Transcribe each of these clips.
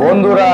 বন্ধুরা,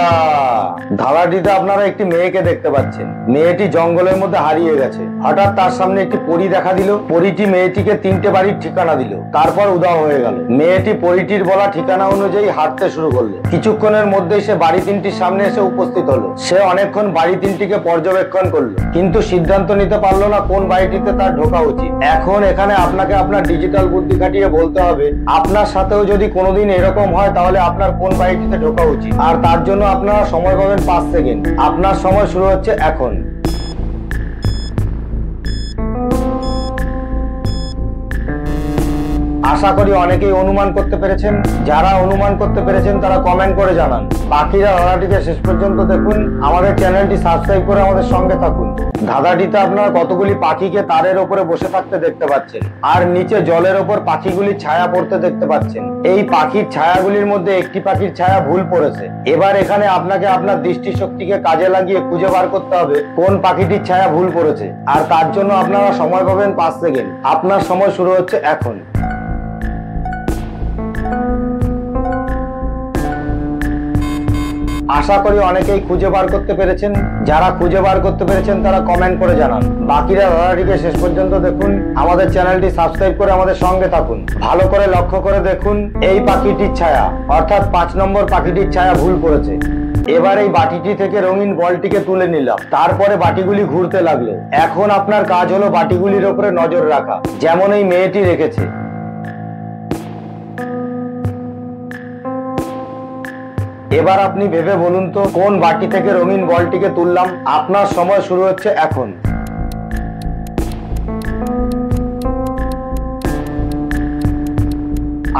ধারাটিতে আপনারা একটি মেয়েকে দেখতে পাচ্ছেন। মেয়েটি জঙ্গলের মধ্যে হারিয়ে গেছে। হঠাৎ তার সামনে একটি পরী দেখা দিল। পরীটি মেয়েটিকে 3টে বাড়ির ঠিকানা দিল, তারপর উধাও হয়ে গেল। মেয়েটি পরীটির বলা ঠিকানা অনুযায়ী হাঁটতে শুরু করলো। কিছুক্ষণের মধ্যেই সে বাড়ি 3টির সামনে এসে উপস্থিত হলো। সে অনেকক্ষণ বাড়ি 3টিকে পর্যবেক্ষণ করলো, কিন্তু সিদ্ধান্ত নিতে পারলো না কোন বাড়িটিতে তার ঢোকা উচিত। এখন এখানে আপনাকে আপনার ডিজিটাল বুদ্ধি খাটিয়ে বলতে হবে আপনার সাথেও যদি কোনোদিন এরকম হয় তাহলে আপনার কোন বাড়িটিতে ঢোকা উচিত। আর তার জন্য আপনারা সময় পাবেন 5 সেকেন্ড। আপনার সময় শুরু হচ্ছে এখন। আশা করি অনেকেই অনুমান করতে পেরেছেন। যারা অনুমান করতে পেরেছেন তারা কমেন্ট করে জানান। বাকিরা ধাঁধাটিকে শেষ পর্যন্ত দেখুন। আমাদের চ্যানেলটি সাবস্ক্রাইব করে আমাদের সঙ্গে থাকুন। ধাঁধাটিতে আপনারা কতগুলি পাখিকে তারের উপরে বসে থাকতে দেখতে পাচ্ছেন, আর নিচে জলের ওপর পাখিগুলির ছায়া পড়তে দেখতে পাচ্ছেন। এই পাখির ছায়াগুলির মধ্যে একটি পাখির ছায়া ভুল পড়েছে। এবার এখানে আপনাকে আপনার দৃষ্টিশক্তিকে কাজে লাগিয়ে খুঁজে বার করতে হবে কোন পাখিটির ছায়া ভুল পড়েছে। আর তার জন্য আপনারা সময় পাবেন 5 সেকেন্ড। আপনার সময় শুরু হচ্ছে এখন। আশা করি অনেকেই খুঁজে বার করতে পেরেছেন। যারা খুঁজে বার করতে পেরেছেন তারা কমেন্ট করে জানান। বাকিরা ধাঁধাটিকে শেষ পর্যন্ত দেখুন। আমাদের চ্যানেলটি সাবস্ক্রাইব করে আমাদের সঙ্গে থাকুন। ভালো করে লক্ষ্য করে দেখুন, এই পাখিটির ছায়া অর্থাৎ 5 নম্বর পাখিটির ছায়া ভুল পড়েছে। এবার এই বাটিটি থেকে রঙিন বলটিকে তুলে নিলাম, তারপরে বাটিগুলি ঘুরতে লাগলো। এখন আপনার কাজ হলো বাটিগুলির উপরে নজর রাখা, যেমন এই মেয়েটি রেখেছে। এবার আপনি ভেবে বলুন তো কোন বাটি থেকে রঙিন বলটিকে তুললাম। আপনার সময় শুরু হচ্ছে এখন।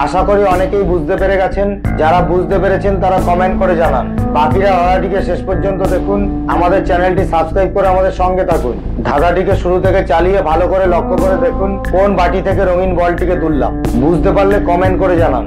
আশা করি অনেকেই বুঝতে পেরে গেছেন। যারা বুঝতে পেরেছেন তারা কমেন্ট করে জানান। বাকিরা ধাঁধাটিকে শেষ পর্যন্ত দেখুন। আমাদের চ্যানেলটি সাবস্ক্রাইব করে আমাদের সঙ্গে থাকুন। ধাঁধাটিকে শুরু থেকে চালিয়ে ভালো করে লক্ষ্য করে দেখুন কোন বাটি থেকে রঙিন বলটিকে তুললাম। বুঝতে পারলে কমেন্ট করে জানান।